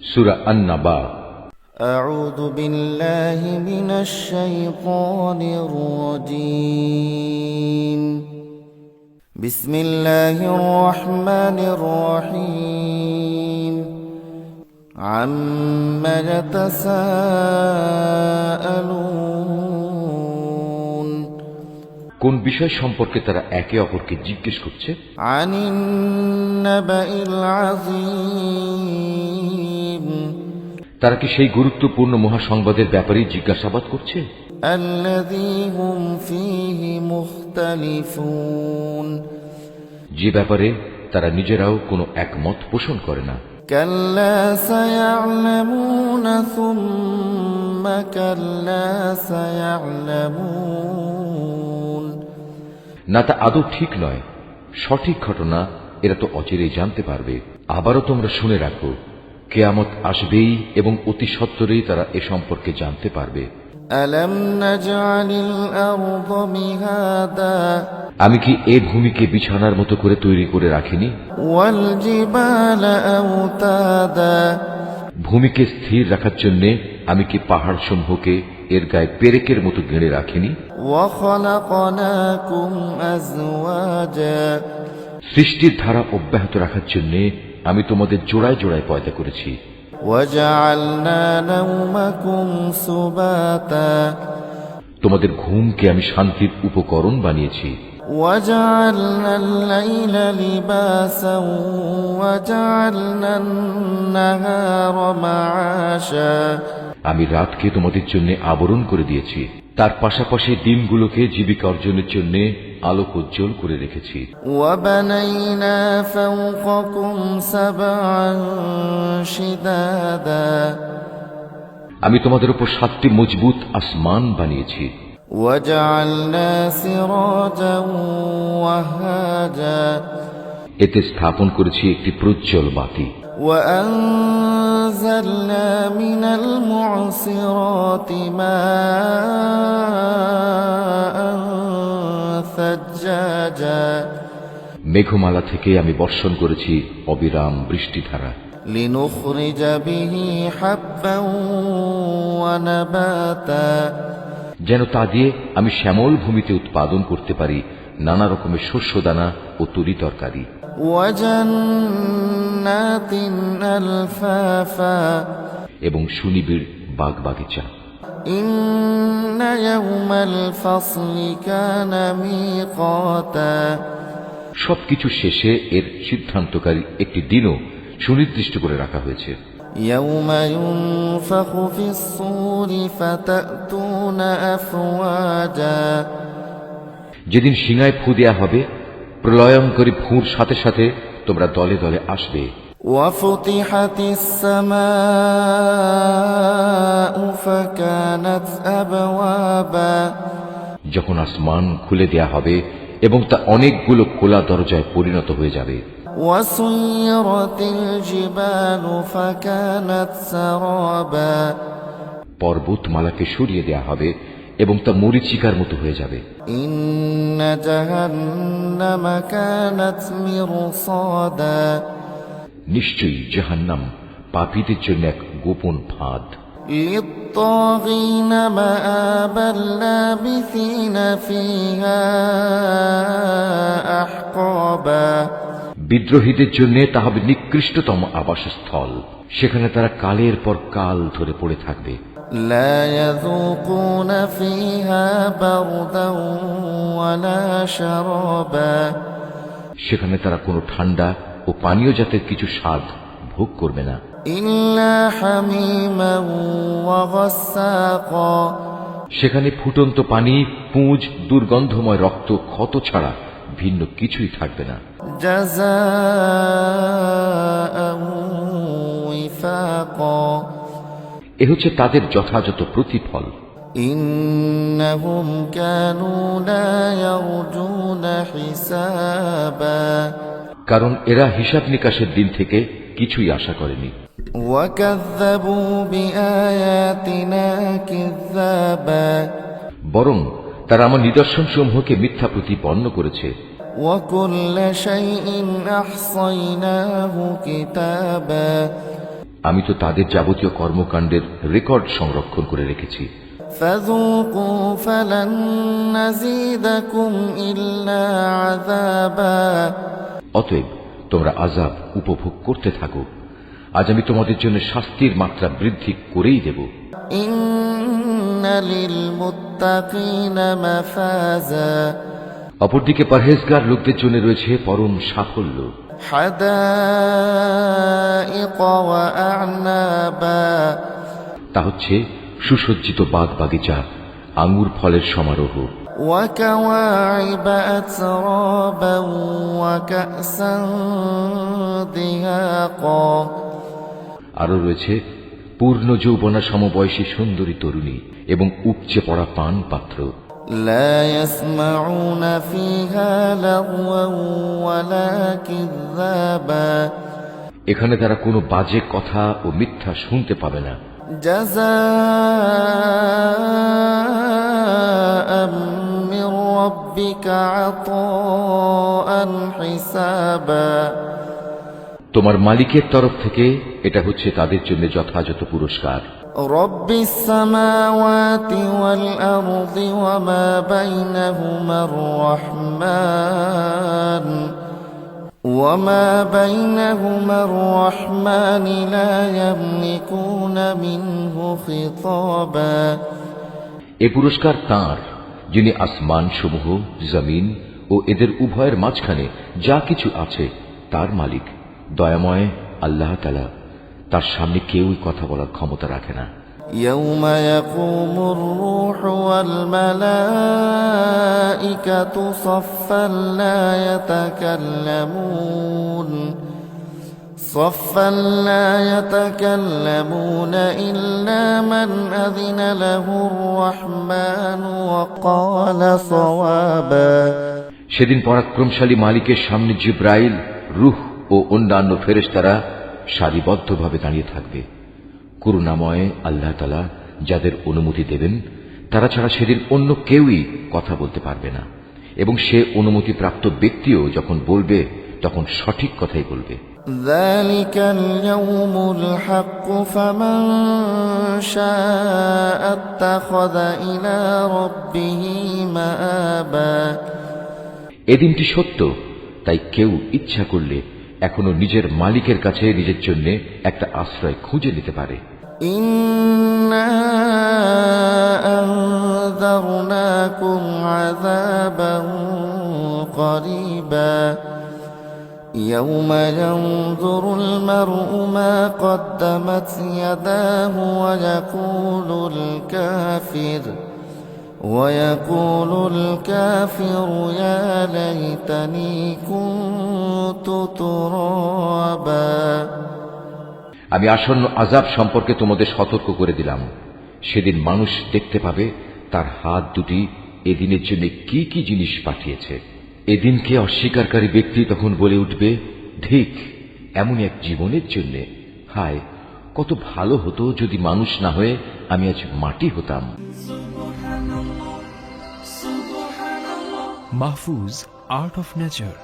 সূরা আন-নাবা। أعوذ بالله من الشيطان الرجيم. بسم الله الرحمن الرحيم. عما يتساءلون. কোন বিষয় সম্পর্কে তারা একে অপরকে জিজ্ঞেস করছে? عن النبأ العظيم. তারা কি সেই গুরুত্বপূর্ণ মহাসংবাদের ব্যাপারে জিজ্ঞাসাবাদ করছে? الذي هم فيه مختلفون. যে ব্যাপারে তারা নিজেরাও কোনো একমত পোষণ করে না। كلا سيعلمون ثم كلا سيعلمون. না, তা আদৌ ঠিক নয়। সঠিক ঘটনা এরা তো অচিরেই জানতে পারবে। আবারও তোমরা শুনে রাখো, কিয়ামত আসবেই এবং অতি সত্বরেই তারা এ সম্পর্কে জানতে পারবে। ألم نجعل الأرض مهادا. আমি কি এই ভূমিকে বিছানার মতো করে তৈরি করে রাখিনি? والجبال أوتادا. ভূমিকে স্থির রাখার জন্য আমি কি পাহাড় সমূহকে এর গায়ে পেরেকের মতো গেড়ে রাখিনি? وخلقناكم أزواجا. সৃষ্টির ধারা অব্যাহত রাখার জন্য আমি তোমাদের জোড়ায় জোড়ায় পয়দা করেছি। وجعلنا نومكم سباتا. তোমাদের ঘুমকে আমি শান্তির উপকরণ বানিয়েছি। وجعلنا الليل لباسا وجعلنا النهار معاشا. আমি রাতকে তোমাদের জন্য আবরণ করে দিয়েছি, তার পাশাপাশি দিনগুলোকে জীবিকা অর্জনের জন্য আলোক উজ্জ্বল করে রেখেছি। وبنينا فوقكم سبعا شدادا. আমি তোমাদের উপর 7টি মজবুত আসমান বানিয়েছি। وجعلنا سراجا وهاجا. এতে স্থাপন করেছি একটি প্রজ্জ্বল বাতি। وأنزلنا من المعصرات ماء ثجاجا. মেঘমালা থেকে আমি বর্ষণ করেছি অবিরাম বৃষ্টিধারা। لنخرج به حبا ونباتا. যেন তা দিয়ে আমি শ্যামল ভূমিতে উৎপাদন করতে পারি নানা রকমের শস্যদানা ও তরি তরকারি। وجنات ألفافا. এবং সুনিবিড় বাগ বাগিচা। إن يوم الفصل كان ميقاتا. সবকিছু শেষে এর সিদ্ধান্তকারী একটি দিনও সুনির্দিষ্ট করে রাখা হয়েছে। يوم ينفخ في الصور فتأتون أفواجا. যেদিন সিংহায় ফু দেয়া হবে, প্রলয়ঙ্করী ফুঁর সাথে সাথে তোমরা দলে দলে আসবে। وفتحت السماء فكانت أبوابا. যখন আসমান খুলে দেয়া হবে এবং তা অনেকগুলো খোলা দরজায় পরিণত হয়ে যাবে। وسيرت الجبال فكانت سرابا. পর্বতমালাকে সরিয়ে দেয়া হবে এবং তা মরীচিকার মতো হয়ে যাবে। إن جهنم كانت مرصادا. নিশ্চয়ই জাহান্নাম পাপীদের জন্য এক গোপন ফাঁদ। للطاغين مآبا لابثين فيها أحقابا. বিদ্রোহীদের জন্য তা হবে নিকৃষ্টতম আবাসস্থল, সেখানে তারা কালের পর কাল ধরে পড়ে থাকবে। لا يذوقون فيها بردا ولا شرابا. সেখানে তারা কোনো ঠান্ডা ও পানীয় জাতের কিছু স্বাদ ভোগ করবে না। إلا حميما وغساقا. সেখানে ফুটন্ত পানি, পুঁজ, দুর্গন্ধময় রক্ত, ক্ষত ছাড়া ভিন্ন কিছুই থাকবে না। جزاء وفاقا. এ হচ্ছে তাদের যথাযথ প্রতিফল। إنهم كانوا لا يرجون حسابا. কারণ এরা হিসাব নিকাশের দিন থেকে কিছুই আশা করেনি। وكذبوا بآياتنا كذابا. বরং তারা আমার নিদর্শনসমূহকে মিথ্যা প্রতিপন্ন করেছে। وكل شيء أحصيناه كتابا. আমি তো তাদের যাবতীয় কর্মকাণ্ডের রেকর্ড সংরক্ষণ করে রেখেছি। فذوقوا فلن نزيدكم إلا عذابا অতএব তোমরা আযাব উপভোগ করতে থাকো, আজ আমি তোমাদের জন্য শাস্তির মাত্রা বৃদ্ধি করেই দেব। إن للمتقين مفازا অপরদিকে পরহেজগার লোকদের জন্য রয়েছে পরম সাফল্য। حدائق وأعنابا তা হচ্ছে সুসজ্জিত বাগ বাগিচা, আঙ্গুর ফলের সমারোহ, وكواعب أترابا وكأسا دهاقا আরো রয়েছে পূর্ণ যৌবনা সমবয়সী সুন্দরী তরুণী এবং উপচে পড়া পান পাত্র। لا يسمعون فيها لغوا ولا كذابا এখানে তারা কোনো বাজে কথা ও মিথ্যা শুনতে পাবে না। جزاء من ربك عطاء حسابا তোমার মালিকের তরফ থেকে এটা হচ্ছে তাদের জন্য যথাযথ পুরস্কার। رب السماوات والأرض وما بينهما الرحمن لا يملكون منه خطابا এ পুরস্কার তাঁর, যিনি আসমান সমূহ, জমিন ও এদের উভয়ের মাঝখানে যা কিছু আছে তার মালিক, দয়াময় আল্লাহ তাআলা। তার সামনে কেউই কথা বলার ক্ষমতা রাখে না। يوم يقوم الروح والملائكة صفا لا يتكلمون إلا من أذن له الرحمن وقال صوابا সেদিন পরাক্রমশালী মালিকের সামনে জিব্রাইল, রূহ ও অন্যান্য ফেরেশতারা সারিবদ্ধভাবে দাঁড়িয়ে থাকবে। করুণাময় আল্লাহ তাআলা যাদের অনুমতি দেবেন তারা ছাড়া সেদিন অন্য কেউই কথা বলতে পারবে না, এবং সে অনুমতি প্রাপ্ত ব্যক্তিও যখন বলবে তখন সঠিক কথাই বলবে। ذلك اليوم الحق فمن شاء اتخذ إلى ربه مآبا এদিনটি সত্য, তাই কেউ ইচ্ছা করলে এখনো নিজের মালিকের কাছে নিজের জন্য একটা আশ্রয় খুঁজে নিতে পারে। إنا أنذرناكم عذابا قريبا يوم ينظر المرء ما قدمت يداه ويقول الكافر يا ليتني كنت ترابا আমি আসন্ন আযাব সম্পর্কে তোমাদের সতর্ক করে দিলাম। সেদিন মানুষ দেখতে পাবে তার হাত দুটি এদিনের জন্য কি কি জিনিস পাঠিয়েছে। এদিনকে অস্বীকারী ব্যক্তি তখন বলে উঠবে, ঠিক এমন এক জীবনের জন্য, হায় কত ভালো হতো যদি মানুষ না হয়ে আমি আজ মাটি হতাম। Mahfuz, Art of Nature.